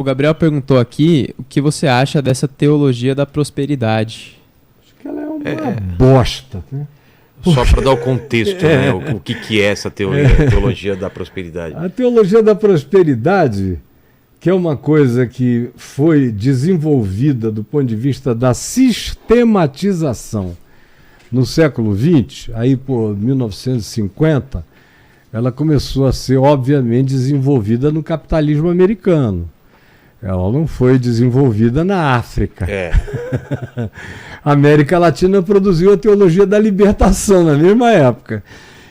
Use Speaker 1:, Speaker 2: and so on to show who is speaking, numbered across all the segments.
Speaker 1: O Gabriel perguntou aqui o que você acha dessa teologia da prosperidade.
Speaker 2: Acho que ela é uma bosta, né?
Speaker 3: Só para dar o contexto, né? O que é essa teologia da prosperidade?
Speaker 2: A teologia da prosperidade, que é uma coisa que foi desenvolvida do ponto de vista da sistematização no século XX, aí por 1950, ela começou a ser, obviamente, desenvolvida no capitalismo americano. Ela não foi desenvolvida na África. A América Latina produziu a teologia da libertação na mesma época,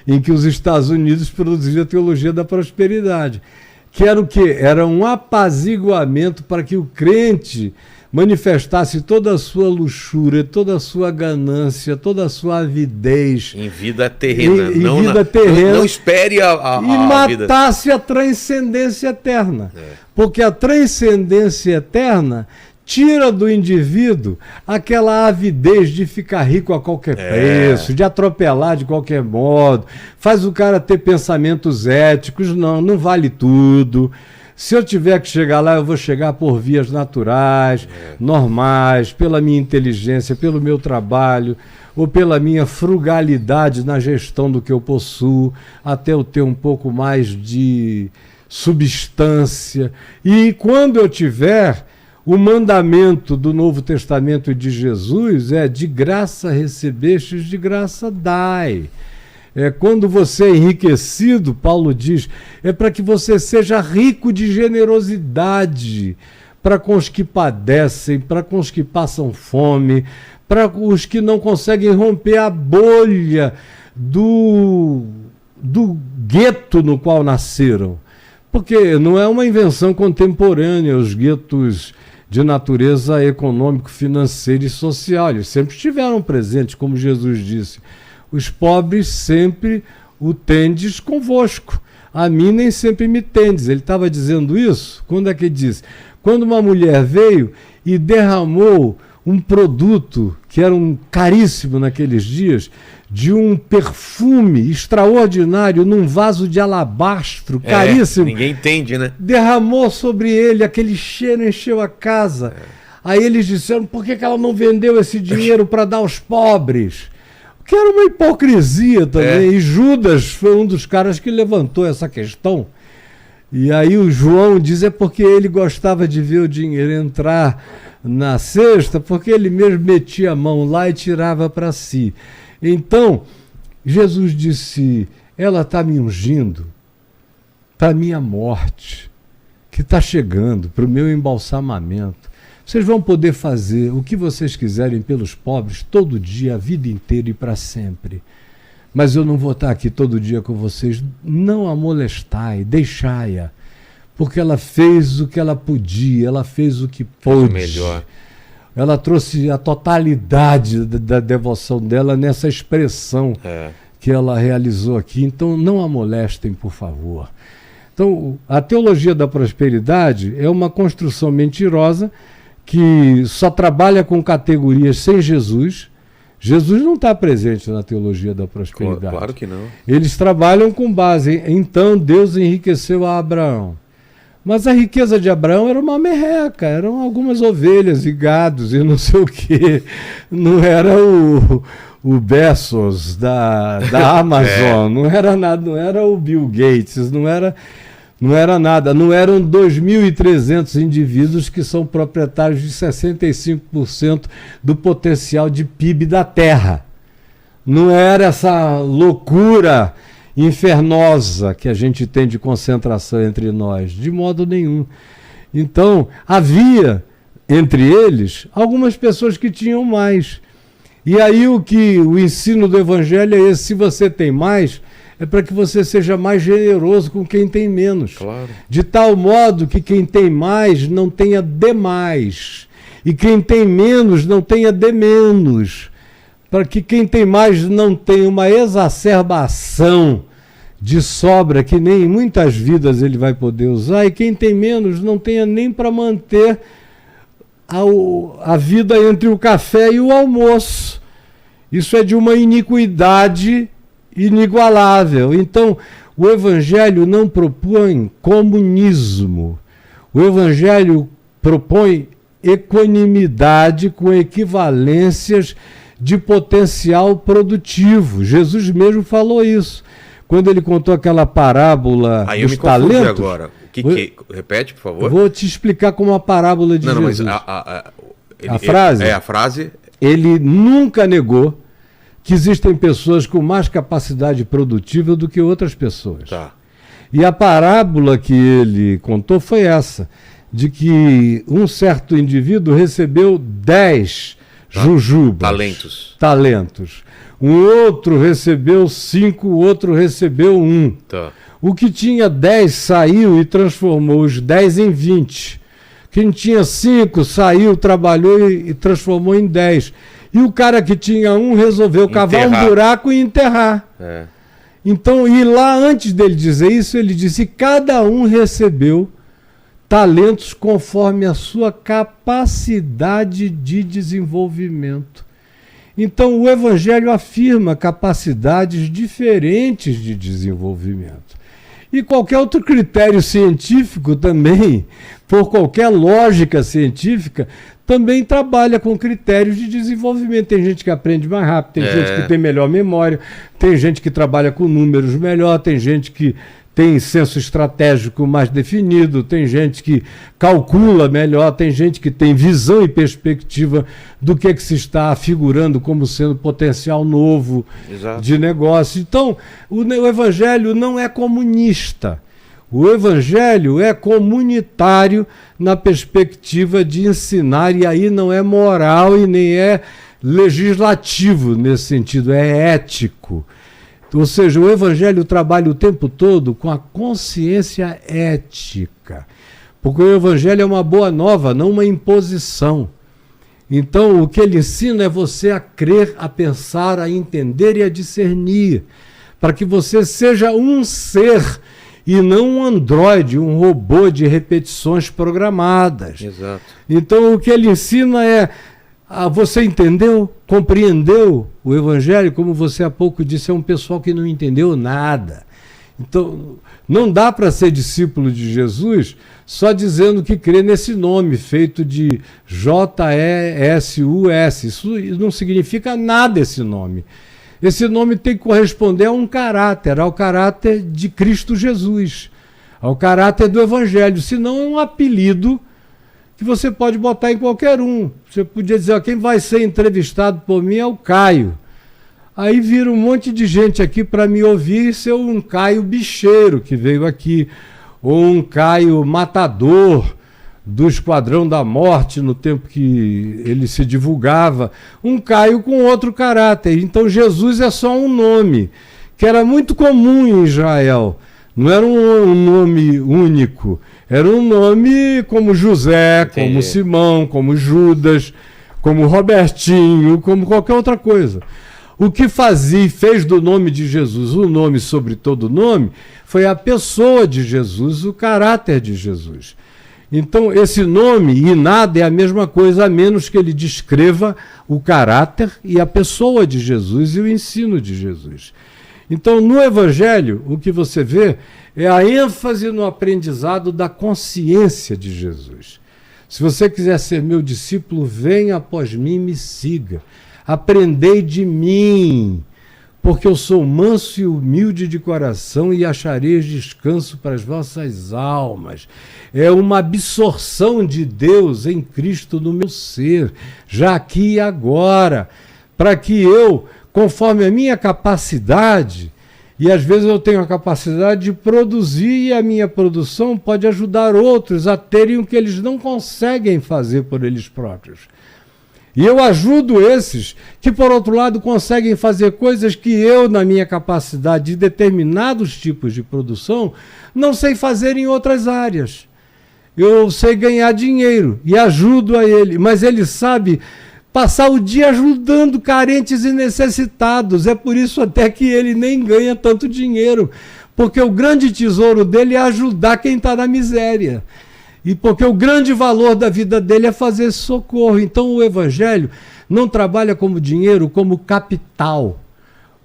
Speaker 2: em que os Estados Unidos produziam a teologia da prosperidade. Que era o quê? Era um apaziguamento para que o crente manifestasse toda a sua luxúria, toda a sua ganância, toda a sua avidez.
Speaker 3: Em vida terrena.
Speaker 2: Não
Speaker 3: espere a
Speaker 2: e matasse a transcendência eterna. Porque a transcendência eterna tira do indivíduo aquela avidez de ficar rico a qualquer preço, de atropelar de qualquer modo, faz o cara ter pensamentos éticos, não vale tudo. Se eu tiver que chegar lá, eu vou chegar por vias naturais, normais, pela minha inteligência, pelo meu trabalho, ou pela minha frugalidade na gestão do que eu possuo, até eu ter um pouco mais de substância. E quando eu tiver, o mandamento do Novo Testamento de Jesus é: de graça recebestes, de graça dai. Quando você é enriquecido, Paulo diz, é para que você seja rico de generosidade, para com os que padecem, para com os que passam fome, para os que não conseguem romper a bolha do gueto no qual nasceram. Porque não é uma invenção contemporânea, os guetos de natureza econômico, financeira e social. Eles sempre estiveram presentes, como Jesus disse. Os pobres sempre o tendes convosco. A mim nem sempre me tendes. Ele estava dizendo isso? Quando é que ele disse? Quando uma mulher veio e derramou um produto que era caríssimo naqueles dias, de um perfume extraordinário num vaso de alabastro, caríssimo.
Speaker 3: Ninguém entende, né?
Speaker 2: Derramou sobre ele, aquele cheiro encheu a casa. Aí eles disseram, por que ela não vendeu esse dinheiro para dar aos pobres? Que era uma hipocrisia também. E Judas foi um dos caras que levantou essa questão. E aí o João diz, é porque ele gostava de ver o dinheiro entrar na cesta, porque ele mesmo metia a mão lá e tirava para si. Então, Jesus disse, ela está me ungindo para a minha morte, que está chegando, para o meu embalsamamento. Vocês vão poder fazer o que vocês quiserem pelos pobres todo dia, a vida inteira e para sempre. Mas eu não vou estar aqui todo dia com vocês. Não a molestai, deixai-a. Porque ela fez o que ela podia, ela fez o que pôde.
Speaker 3: Melhor.
Speaker 2: Ela trouxe a totalidade da devoção dela nessa expressão que ela realizou aqui. Então não a molestem, por favor. Então a teologia da prosperidade é uma construção mentirosa que só trabalha com categorias sem Jesus. Jesus não está presente na teologia da prosperidade.
Speaker 3: Claro que não.
Speaker 2: Eles trabalham com base então Deus enriqueceu a Abraão. Mas a riqueza de Abraão era uma merreca, eram algumas ovelhas e gados e não sei o quê. Não era o Bezos da Amazon, não era nada, não era o Bill Gates, não era nada, não eram 2.300 indivíduos que são proprietários de 65% do potencial de PIB da Terra. Não era essa loucura infernosa que a gente tem de concentração entre nós, de modo nenhum. Então, havia entre eles algumas pessoas que tinham mais. E aí o ensino do Evangelho é esse: se você tem mais, é para que você seja mais generoso com quem tem menos.
Speaker 3: Claro.
Speaker 2: De tal modo que quem tem mais não tenha demais. E quem tem menos não tenha de menos. Para que quem tem mais não tenha uma exacerbação de sobra que nem em muitas vidas ele vai poder usar. E quem tem menos não tenha nem para manter a vida entre o café e o almoço. Isso é de uma iniquidade inigualável. Então, o Evangelho não propõe comunismo. O Evangelho propõe equanimidade com equivalências de potencial produtivo. Jesus mesmo falou isso. Quando ele contou aquela parábola dos talentos...
Speaker 3: agora. Repete, por favor.
Speaker 2: Vou te explicar como a parábola de Jesus.
Speaker 3: Mas
Speaker 2: a frase?
Speaker 3: A frase...
Speaker 2: Ele nunca negou que existem pessoas com mais capacidade produtiva do que outras pessoas.
Speaker 3: Tá.
Speaker 2: E a parábola que ele contou foi essa, de que um certo indivíduo recebeu 10 jujubas. Talentos. Um outro recebeu 5, o outro recebeu 1.
Speaker 3: Tá.
Speaker 2: O que tinha 10 saiu e transformou os 10 em 20. Quem tinha 5 saiu, trabalhou e transformou em 10. E o cara que tinha 1 resolveu cavar um buraco e enterrar.
Speaker 3: É.
Speaker 2: Então, e lá antes dele dizer isso, ele disse: cada um recebeu talentos conforme a sua capacidade de desenvolvimento. Então, o Evangelho afirma capacidades diferentes de desenvolvimento. E qualquer outro critério científico também, por qualquer lógica científica, também trabalha com critérios de desenvolvimento. Tem gente que aprende mais rápido, tem gente que tem melhor memória, tem gente que trabalha com números melhor, tem gente que tem senso estratégico mais definido, tem gente que calcula melhor, tem gente que tem visão e perspectiva do que se está afigurando como sendo potencial novo de negócio. Então, o Evangelho não é comunista. O Evangelho é comunitário na perspectiva de ensinar, e aí não é moral e nem é legislativo nesse sentido, é ético. Ou seja, o Evangelho trabalha o tempo todo com a consciência ética, porque o Evangelho é uma boa nova, não uma imposição. Então, o que ele ensina é você a crer, a pensar, a entender e a discernir, para que você seja um ser e não um androide, um robô de repetições programadas.
Speaker 3: Exato.
Speaker 2: Então, o que ele ensina é: você entendeu, compreendeu o Evangelho? Como você há pouco disse, é um pessoal que não entendeu nada. Então, não dá para ser discípulo de Jesus só dizendo que crê nesse nome feito de J-E-S-U-S. Isso não significa nada, esse nome. Esse nome tem que corresponder a um caráter, ao caráter de Cristo Jesus, ao caráter do Evangelho. Senão é um apelido que você pode botar em qualquer um. Você podia dizer: quem vai ser entrevistado por mim é o Caio. Aí vira um monte de gente aqui para me ouvir e ser um Caio bicheiro que veio aqui, ou um Caio matador do Esquadrão da Morte no tempo que ele se divulgava, um Caio com outro caráter. Então Jesus é só um nome, que era muito comum em Israel. Não era um nome único, era um nome como José, como Simão, como Judas, como Robertinho, como qualquer outra coisa. O que fazia e fez do nome de Jesus o nome sobre todo nome foi a pessoa de Jesus, o caráter de Jesus. Então, esse nome, e nada, é a mesma coisa, a menos que ele descreva o caráter e a pessoa de Jesus e o ensino de Jesus. Então, no Evangelho, o que você vê é a ênfase no aprendizado da consciência de Jesus. Se você quiser ser meu discípulo, venha após mim e me siga. Aprendei de mim, porque eu sou manso e humilde de coração e achareis descanso para as vossas almas. É uma absorção de Deus em Cristo no meu ser, já aqui e agora, para que eu, conforme a minha capacidade, e às vezes eu tenho a capacidade de produzir, e a minha produção pode ajudar outros a terem o que eles não conseguem fazer por eles próprios. E eu ajudo esses que, por outro lado, conseguem fazer coisas que eu, na minha capacidade de determinados tipos de produção, não sei fazer em outras áreas. Eu sei ganhar dinheiro e ajudo a ele, mas ele sabe passar o dia ajudando carentes e necessitados. É por isso até que ele nem ganha tanto dinheiro, porque o grande tesouro dele é ajudar quem está na miséria. E porque o grande valor da vida dele é fazer esse socorro. Então o Evangelho não trabalha como dinheiro, como capital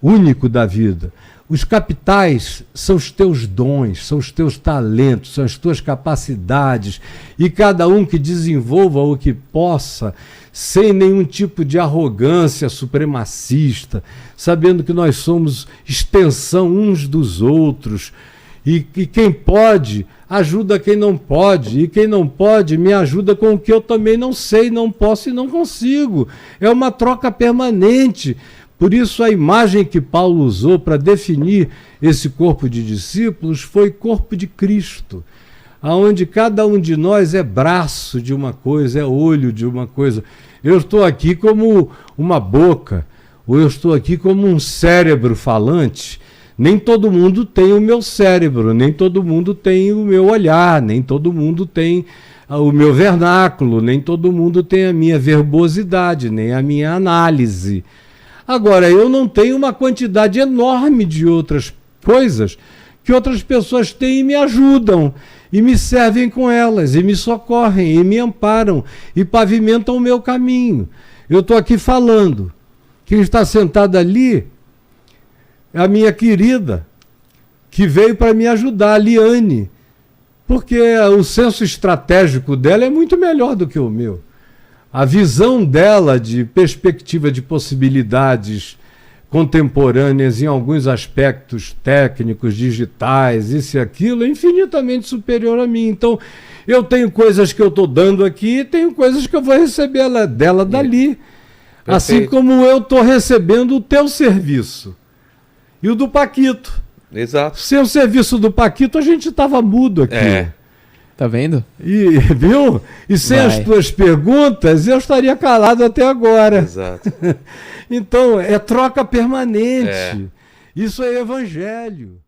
Speaker 2: único da vida. Os capitais são os teus dons, são os teus talentos, são as tuas capacidades, e cada um que desenvolva o que possa, sem nenhum tipo de arrogância supremacista, sabendo que nós somos extensão uns dos outros, e quem pode ajuda quem não pode, e quem não pode me ajuda com o que eu também não sei, não posso e não consigo. É uma troca permanente. Por isso a imagem que Paulo usou para definir esse corpo de discípulos foi corpo de Cristo, aonde cada um de nós é braço de uma coisa, é olho de uma coisa. Eu estou aqui como uma boca, ou eu estou aqui como um cérebro falante. Nem todo mundo tem o meu cérebro, nem todo mundo tem o meu olhar, nem todo mundo tem o meu vernáculo, nem todo mundo tem a minha verbosidade, nem a minha análise. Agora, eu não tenho uma quantidade enorme de outras coisas que outras pessoas têm e me ajudam, e me servem com elas, e me socorrem, e me amparam, e pavimentam o meu caminho. Eu estou aqui falando. Quem está sentado ali é a minha querida, que veio para me ajudar, a Liane, porque o senso estratégico dela é muito melhor do que o meu. A visão dela de perspectiva de possibilidades contemporâneas em alguns aspectos técnicos, digitais, isso e aquilo, é infinitamente superior a mim. Então, eu tenho coisas que eu estou dando aqui e tenho coisas que eu vou receber dela dali. Perfeito. Assim como eu estou recebendo o teu serviço e o do Paquito.
Speaker 3: Exato.
Speaker 2: Sem o serviço do Paquito, a gente estava mudo aqui.
Speaker 1: Tá vendo?
Speaker 2: E, viu? E sem as tuas perguntas, eu estaria calado até agora.
Speaker 3: Exato.
Speaker 2: Então, é troca permanente. Isso é evangelho.